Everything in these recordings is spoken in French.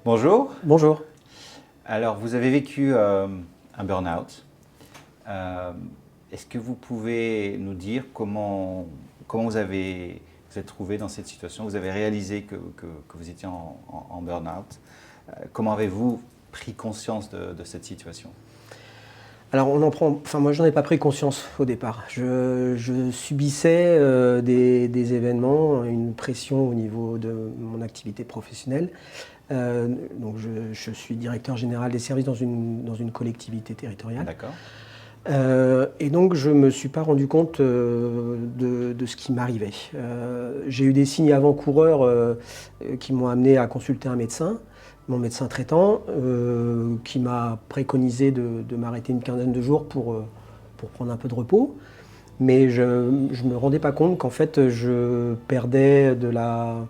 Bonjour. Bonjour. Alors, vous avez vécu un burn-out. Est-ce que vous pouvez nous dire comment vous êtes trouvé dans cette situation? Vous avez réalisé que vous étiez en burn-out. Comment avez-vous pris conscience de cette situation? Alors moi j'en ai pas pris conscience au départ. Je subissais des événements, une pression au niveau de mon activité professionnelle. Donc je suis directeur général des services dans une collectivité territoriale. D'accord. Et donc je me suis pas rendu compte de ce qui m'arrivait. J'ai eu des signes avant-coureurs qui m'ont amené à consulter un médecin, mon médecin traitant, qui m'a préconisé de m'arrêter une quinzaine de jours pour prendre un peu de repos. Mais je ne me rendais pas compte qu'en fait je perdais de la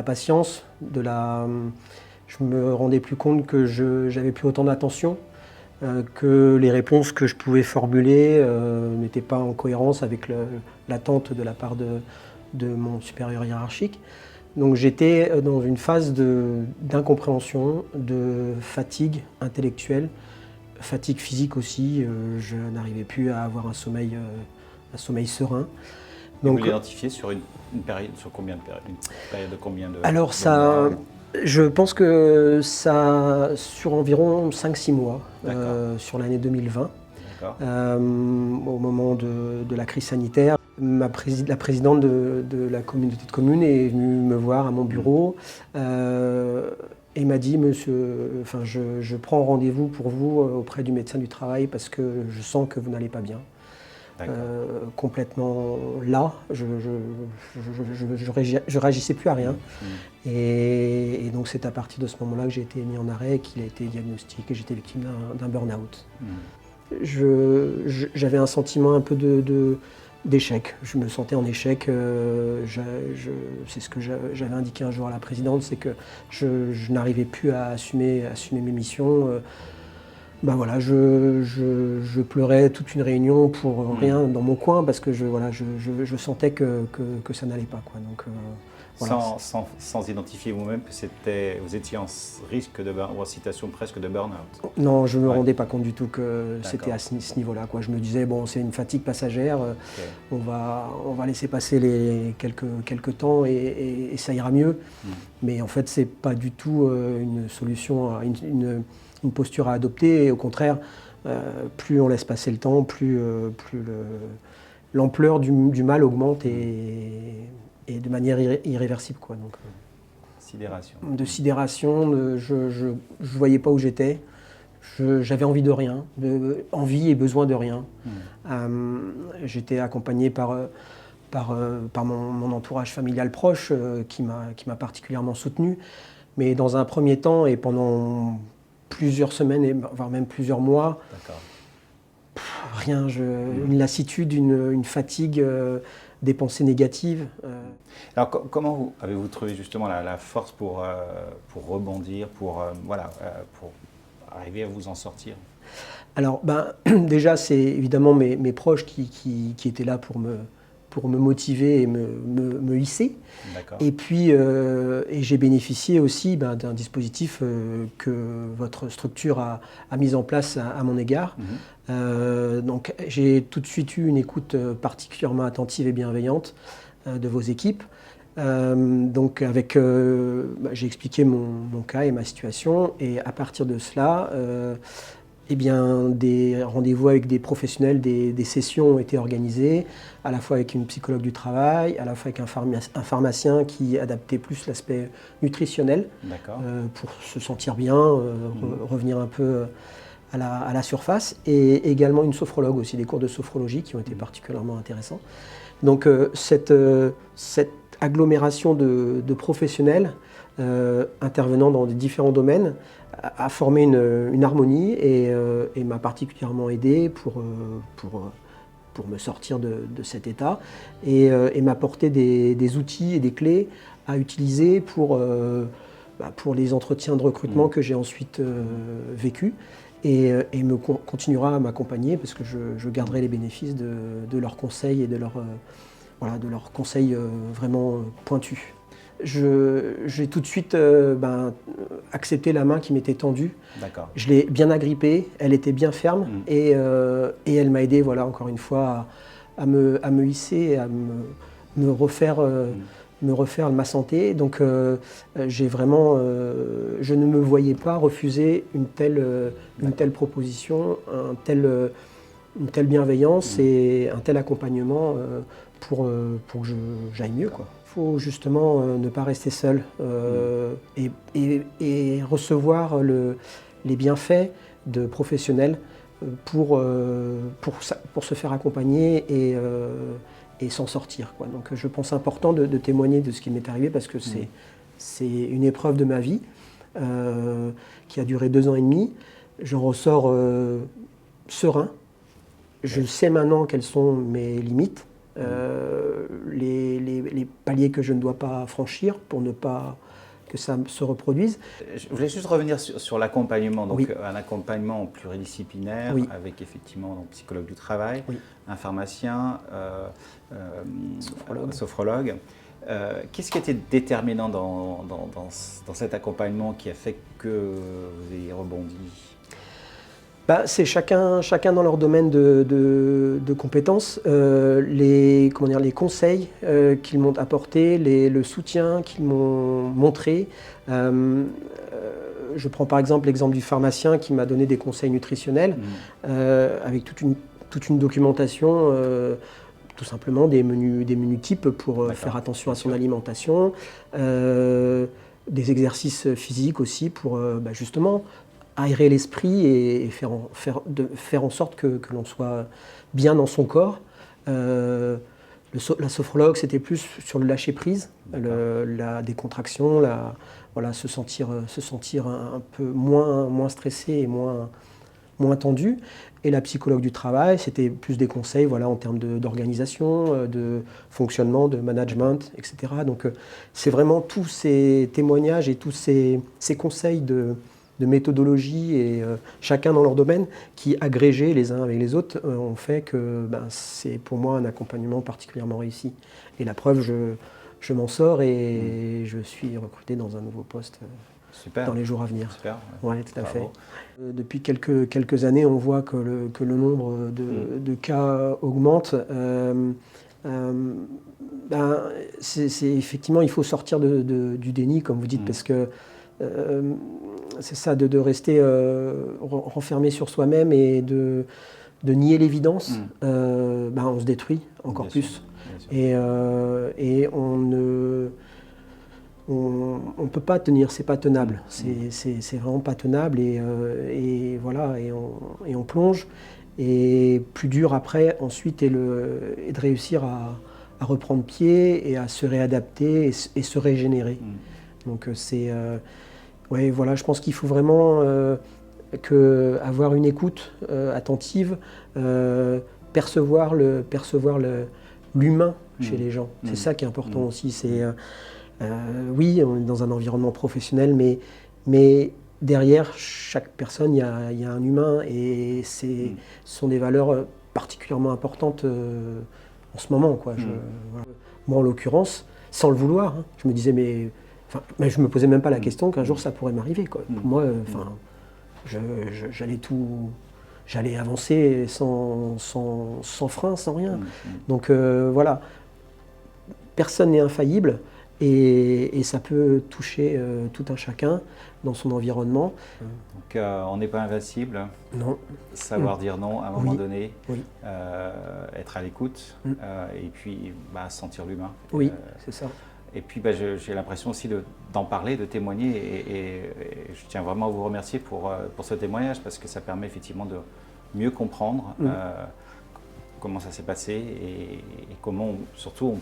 patience, je me rendais plus compte que j'avais plus autant d'attention, que les réponses que je pouvais formuler n'étaient pas en cohérence avec l'attente de la part de mon supérieur hiérarchique. Donc j'étais dans une phase d'incompréhension, de fatigue intellectuelle, fatigue physique aussi. Je n'arrivais plus à avoir un sommeil serein. Donc, vous l'identifiez sur une période, sur combien de périodes? Une période de combien de Alors je pense que ça sur environ 5-6 mois, sur l'année 2020, au moment de la crise sanitaire. La présidente de la communauté de communes est venue me voir à mon bureau et m'a dit monsieur, je prends rendez-vous pour vous auprès du médecin du travail parce que je sens que vous n'allez pas bien. Complètement là, je réagissais plus à rien. Et donc c'est à partir de ce moment-là que j'ai été mis en arrêt, qu'il a été diagnostiqué, que j'étais victime d'un burn-out. J'avais un sentiment un peu d'échec. Je me sentais en échec. C'est ce que j'avais indiqué un jour à la présidente, c'est que je n'arrivais plus à assumer mes missions. Voilà, je pleurais toute une réunion pour rien dans mon coin parce que je sentais que ça n'allait pas, quoi. Donc, voilà. Sans identifier vous-même que vous étiez en risque ou en situation presque de burn-out? Non, je ne me rendais pas compte du tout que c'était à ce niveau-là, quoi. Je me disais, bon, c'est une fatigue passagère, on va laisser passer les quelques temps et ça ira mieux. Mais en fait, ce n'est pas du tout une solution, une posture à adopter. Et au contraire, plus on laisse passer le temps, plus l'ampleur du mal augmente et de manière irréversible, quoi. Donc, sidération. De sidération, je ne voyais pas où j'étais. J'avais envie de rien, envie et besoin de rien. J'étais accompagné par mon entourage familial proche qui m'a particulièrement soutenu. Mais dans un premier temps et pendant plusieurs semaines, voire même plusieurs mois, rien, une lassitude, une fatigue, des pensées négatives. Alors comment avez-vous trouvé justement la force pour rebondir, pour arriver à vous en sortir? Alors déjà c'est évidemment mes proches qui étaient là pour me motiver et me hisser. Et puis j'ai bénéficié aussi d'un dispositif que votre structure a mis en place à mon égard. Donc j'ai tout de suite eu une écoute particulièrement attentive et bienveillante de vos équipes. Donc j'ai expliqué mon cas et ma situation, et à partir de cela, des rendez-vous avec des professionnels, des sessions ont été organisées, à la fois avec une psychologue du travail, à la fois avec un pharmacien qui adaptait plus l'aspect nutritionnel pour se sentir bien, revenir un peu à la surface, et également une sophrologue aussi, des cours de sophrologie qui ont été particulièrement intéressants. Donc cette agglomération de professionnels intervenant dans différents domaines a formé une harmonie et m'a particulièrement aidé pour me sortir de cet état et m'apporter des outils et des clés à utiliser pour les entretiens de recrutement que j'ai ensuite vécus. Et continuera à m'accompagner parce que je garderai les bénéfices de leurs conseils et de leurs conseils vraiment pointus. j'ai tout de suite accepté la main qui m'était tendue. D'accord. Je l'ai bien agrippée, elle était bien ferme et elle m'a aidé, voilà, encore une fois, à me hisser et à me refaire ma santé. Donc j'ai vraiment, je ne me voyais pas refuser une telle proposition, une telle bienveillance et un tel accompagnement pour que j'aille mieux, quoi. Il faut justement ne pas rester seul et recevoir les bienfaits de professionnels pour se faire accompagner et s'en sortir, quoi. Donc je pense important de témoigner de ce qui m'est arrivé parce que c'est une épreuve de ma vie qui a duré 2 ans et demi. J'en ressors serein. Je sais maintenant quelles sont mes limites, les paliers que je ne dois pas franchir pour ne pas que ça se reproduise. Je voulais juste revenir sur l'accompagnement, donc oui. Un accompagnement pluridisciplinaire oui. avec effectivement un psychologue du travail, oui. un pharmacien, sophrologue. Qu'est-ce qui était déterminant dans cet accompagnement qui a fait que vous ayez rebondi? C'est chacun dans leur domaine de compétences, les conseils qu'ils m'ont apportés, le soutien qu'ils m'ont montré. Je prends par exemple l'exemple du pharmacien qui m'a donné des conseils nutritionnels avec toute une documentation, tout simplement des menus types pour faire attention à son alimentation, des exercices physiques aussi pour justement aérer l'esprit et faire en sorte que l'on soit bien dans son corps. La sophrologue, c'était plus sur le lâcher-prise, la décontraction, se sentir un peu moins stressé et moins tendu. Et la psychologue du travail, c'était plus des conseils en termes d'organisation, de fonctionnement, de management, etc. Donc c'est vraiment tous ces témoignages et tous ces conseils de méthodologie et chacun dans leur domaine qui, agrégés les uns avec les autres, ont fait que c'est pour moi un accompagnement particulièrement réussi. Et la preuve, je m'en sors et je suis recruté dans un nouveau poste dans les jours à venir. Super. Ouais, tout à fait. Depuis quelques années, on voit que le nombre de cas augmente. C'est effectivement, il faut sortir du déni, comme vous dites, parce que c'est ça, de rester renfermé sur soi-même et de nier l'évidence, on se détruit encore plus. Et on ne peut pas tenir, c'est pas tenable, c'est vraiment pas tenable et voilà, et on plonge. Et plus dur après, ensuite, est de réussir à reprendre pied et à se réadapter et se régénérer. Donc c'est... voilà, je pense qu'il faut vraiment avoir une écoute attentive, percevoir l'humain chez les gens. C'est ça qui est important aussi. C'est, oui, on est dans un environnement professionnel, mais derrière chaque personne, il y a un humain et ce sont des valeurs particulièrement importantes en ce moment, quoi. Voilà. Moi, en l'occurrence, sans le vouloir, je me disais, mais je me posais même pas la question qu'un jour ça pourrait m'arriver, quoi. Pour moi, j'allais avancer sans frein, sans rien. Donc voilà, personne n'est infaillible et ça peut toucher tout un chacun dans son environnement. Donc on n'est pas invincible. Non. Savoir dire non à un moment donné, oui. être à l'écoute et puis sentir l'humain. Oui, c'est ça. Et puis j'ai l'impression aussi d'en parler, de témoigner et je tiens vraiment à vous remercier pour ce témoignage parce que ça permet effectivement de mieux comprendre comment ça s'est passé et comment surtout on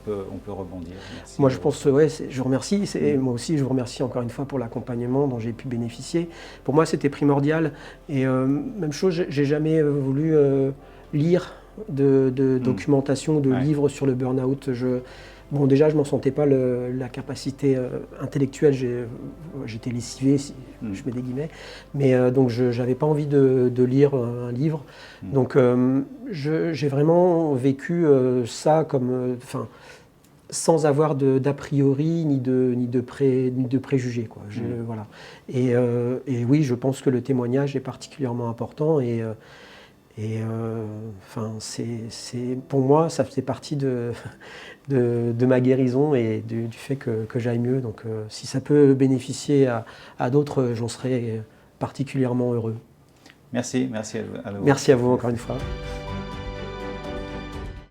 peut rebondir. Merci. Moi je pense, je vous remercie, moi aussi je vous remercie encore une fois pour l'accompagnement dont j'ai pu bénéficier. Pour moi c'était primordial et même chose, j'ai jamais voulu lire de documentation, de livres sur le burn-out. Bon, déjà, je ne m'en sentais pas la capacité intellectuelle, j'étais lessivé, si je mets des guillemets, mais donc je n'avais pas envie de lire un livre. Donc j'ai vraiment vécu ça comme... sans avoir d'a priori ni de préjugés, quoi. Voilà. Et oui, je pense que le témoignage est particulièrement important enfin, pour moi, ça faisait partie de ma guérison et du fait que j'aille mieux. Donc si ça peut bénéficier à d'autres, j'en serais particulièrement heureux. Merci à vous. Merci à vous encore une fois.